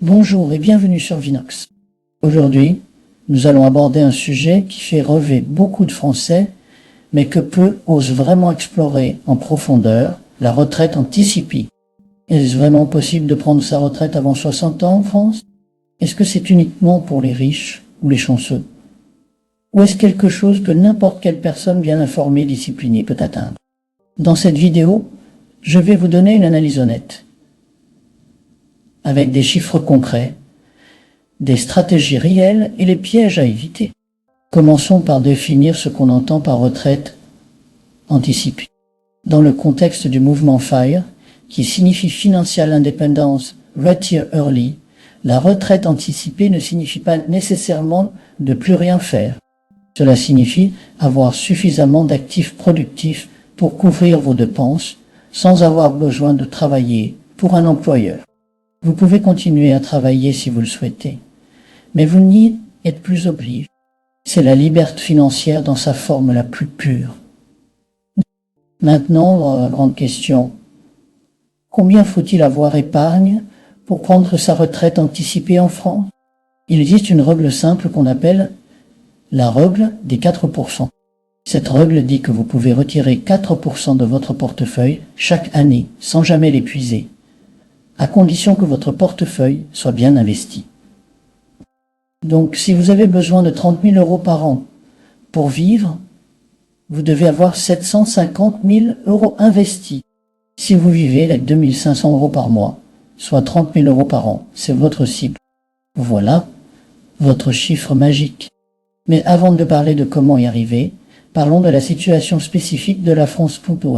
Bonjour et bienvenue sur Vinox. Aujourd'hui, nous allons aborder un sujet qui fait rêver beaucoup de Français, mais que peu osent vraiment explorer en profondeur, la retraite anticipée. Est-ce vraiment possible de prendre sa retraite avant 60 ans en France? Est-ce que c'est uniquement pour les riches ou les chanceux? Ou est-ce quelque chose que n'importe quelle personne bien informée et disciplinée peut atteindre? Dans cette vidéo, je vais vous donner une analyse honnête, avec des chiffres concrets, des stratégies réelles et les pièges à éviter. Commençons par définir ce qu'on entend par retraite anticipée. Dans le contexte du mouvement FIRE, qui signifie Financial Independence Retire Early, la retraite anticipée ne signifie pas nécessairement de plus rien faire. Cela signifie avoir suffisamment d'actifs productifs pour couvrir vos dépenses sans avoir besoin de travailler pour un employeur. Vous pouvez continuer à travailler si vous le souhaitez, mais vous n'y êtes plus obligé. C'est la liberté financière dans sa forme la plus pure. Maintenant, la grande question. Combien faut-il avoir épargne pour prendre sa retraite anticipée en France? Il existe une règle simple qu'on appelle la règle des 4%. Cette règle dit que vous pouvez retirer 4% de votre portefeuille chaque année sans jamais l'épuiser, à condition que votre portefeuille soit bien investi. Donc, si vous avez besoin de 30 000 € par an pour vivre, vous devez avoir 750 000 € investis. Si vous vivez avec 2 500 € par mois, soit 30 000 € par an, c'est votre cible. Voilà votre chiffre magique. Mais avant de parler de comment y arriver, parlons de la situation spécifique de la France plutôt.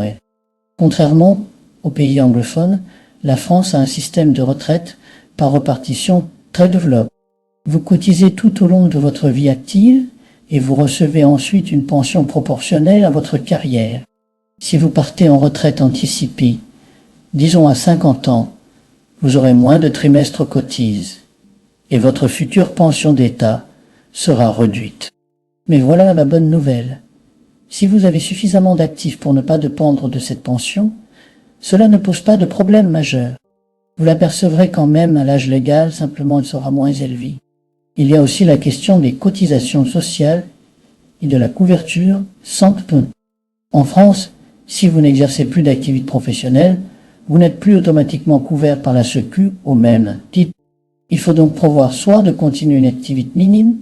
Contrairement aux pays anglophones, la France a un système de retraite par répartition très développé. Vous cotisez tout au long de votre vie active et vous recevez ensuite une pension proportionnelle à votre carrière. Si vous partez en retraite anticipée, disons à 50 ans, vous aurez moins de trimestres cotises et votre future pension d'État sera réduite. Mais voilà la bonne nouvelle. Si vous avez suffisamment d'actifs pour ne pas dépendre de cette pension, cela ne pose pas de problème majeur. Vous l'apercevrez quand même à l'âge légal, simplement elle sera moins élevée. Il y a aussi la question des cotisations sociales et de la couverture santé. En France, si vous n'exercez plus d'activité professionnelle, vous n'êtes plus automatiquement couvert par la Sécu au même titre. Il faut donc prévoir soit de continuer une activité minime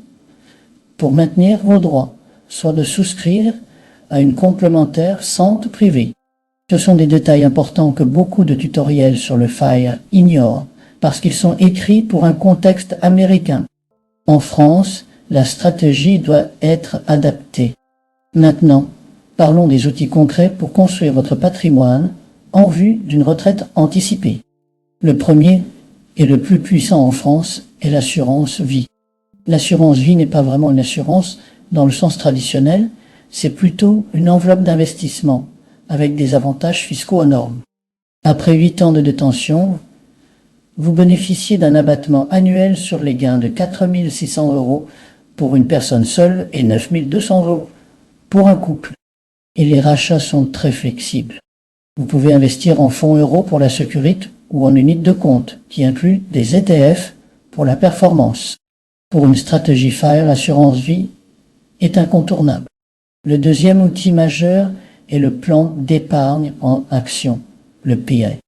pour maintenir vos droits, soit de souscrire à une complémentaire santé privée. Ce sont des détails importants que beaucoup de tutoriels sur le FIRE ignorent parce qu'ils sont écrits pour un contexte américain. En France, la stratégie doit être adaptée. Maintenant, parlons des outils concrets pour construire votre patrimoine en vue d'une retraite anticipée. Le premier et le plus puissant en France est l'assurance vie. L'assurance vie n'est pas vraiment une assurance dans le sens traditionnel, c'est plutôt une enveloppe d'investissement avec des avantages fiscaux énormes. Après 8 ans de détention, vous bénéficiez d'un abattement annuel sur les gains de 4 600 € pour une personne seule et 9 200 € pour un couple. Et les rachats sont très flexibles. Vous pouvez investir en fonds euros pour la sécurité ou en unité de compte, qui inclut des ETF pour la performance. Pour une stratégie FIRE, l'assurance vie est incontournable. Le deuxième outil majeur est le plan d'épargne en actions, le PI.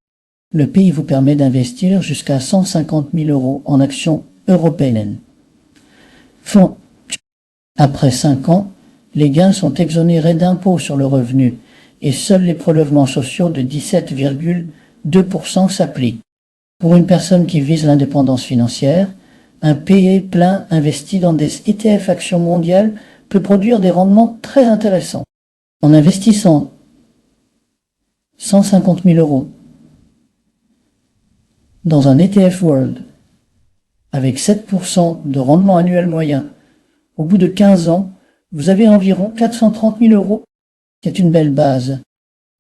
Le PI vous permet d'investir jusqu'à 150 000 € en actions européennes. Après 5 ans, les gains sont exonérés d'impôts sur le revenu et seuls les prélèvements sociaux de 17,2% s'appliquent. Pour une personne qui vise l'indépendance financière, un PI plein investi dans des ETF actions mondiales peut produire des rendements très intéressants. En investissant 150 000 € dans un ETF World avec 7% de rendement annuel moyen, au bout de 15 ans, vous avez environ 430 000 €. C'est une belle base.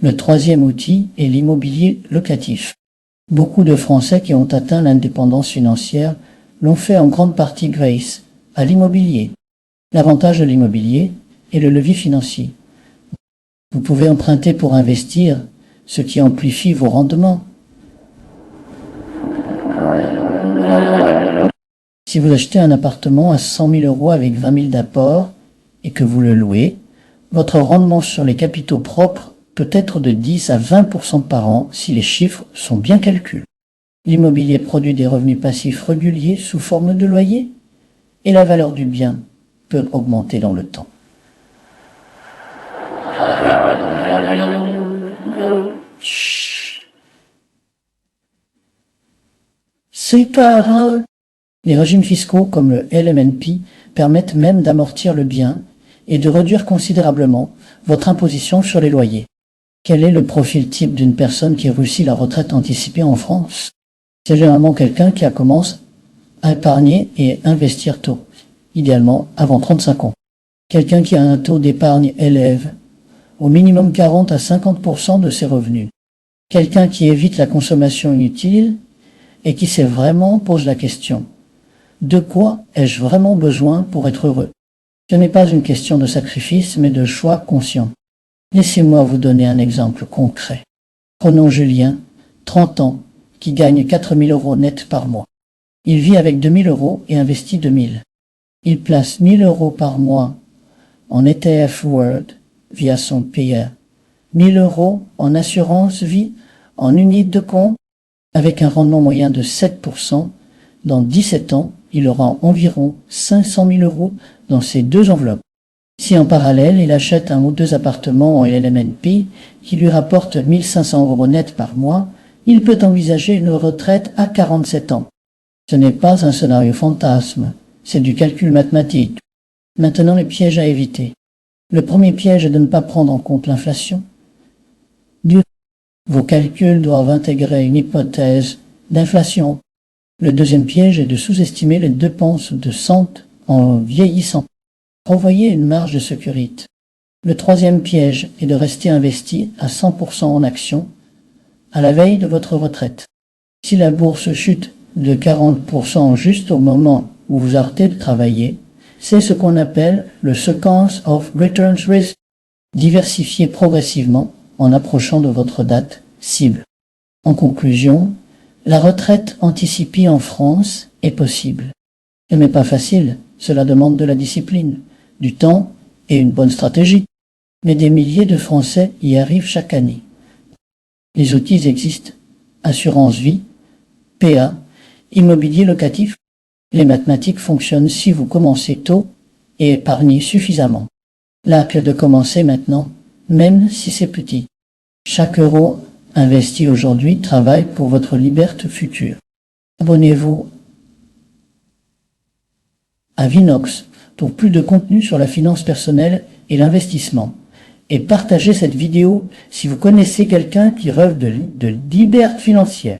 Le troisième outil est l'immobilier locatif. Beaucoup de Français qui ont atteint l'indépendance financière l'ont fait en grande partie grâce à l'immobilier. L'avantage de l'immobilier est le levier financier. Vous pouvez emprunter pour investir, ce qui amplifie vos rendements. Si vous achetez un appartement à 100 000 euros avec 20 000 d'apport et que vous le louez, votre rendement sur les capitaux propres peut être de 10 à 20% par an si les chiffres sont bien calculés. L'immobilier produit des revenus passifs réguliers sous forme de loyer et la valeur du bien peut augmenter dans le temps. C'est pas drôle. Les régimes fiscaux comme le LMNP permettent même d'amortir le bien et de réduire considérablement votre imposition sur les loyers. Quel est le profil type d'une personne qui réussit la retraite anticipée en France? C'est généralement quelqu'un qui commence à épargner et investir tôt, idéalement avant 35 ans. Quelqu'un qui a un taux d'épargne élève, au minimum 40 à 50% de ses revenus. Quelqu'un qui évite la consommation inutile et qui pose la question: de quoi ai-je vraiment besoin pour être heureux? Ce n'est pas une question de sacrifice, mais de choix conscient. Laissez-moi vous donner un exemple concret. Prenons Julien, 30 ans, qui gagne 4 000 euros net par mois. Il vit avec 2 000 euros et investit 2 000. Il place 1 000 euros par mois en ETF World via son PIA, 1 000 euros en assurance vie en unité de compte avec un rendement moyen de 7%. Dans 17 ans, il aura environ 500 000 euros dans ces deux enveloppes. Si en parallèle, il achète un ou deux appartements en LMNP qui lui rapportent 1 500 euros net par mois, il peut envisager une retraite à 47 ans. Ce n'est pas un scénario fantasme, c'est du calcul mathématique. Maintenant, les pièges à éviter. Le premier piège est de ne pas prendre en compte l'inflation. Vos calculs doivent intégrer une hypothèse d'inflation. Le deuxième piège est de sous-estimer les dépenses de santé en vieillissant. Prévoyez une marge de sécurité. Le troisième piège est de rester investi à 100% en actions à la veille de votre retraite. Si la bourse chute de 40% juste au moment où vous arrêtez de travailler, c'est ce qu'on appelle le sequence of returns risk. Diversifiez progressivement en approchant de votre date cible. En conclusion, la retraite anticipée en France est possible. Ce n'est pas facile, cela demande de la discipline, du temps et une bonne stratégie. Mais des milliers de Français y arrivent chaque année. Les outils existent: assurance vie, PA, immobilier locatif. Les mathématiques fonctionnent si vous commencez tôt et épargnez suffisamment. L'acte de commencer maintenant, même si c'est petit. Chaque euro investi aujourd'hui travaille pour votre liberté future. Abonnez-vous à Vinox pour plus de contenu sur la finance personnelle et l'investissement. Et partagez cette vidéo si vous connaissez quelqu'un qui rêve de liberté financière.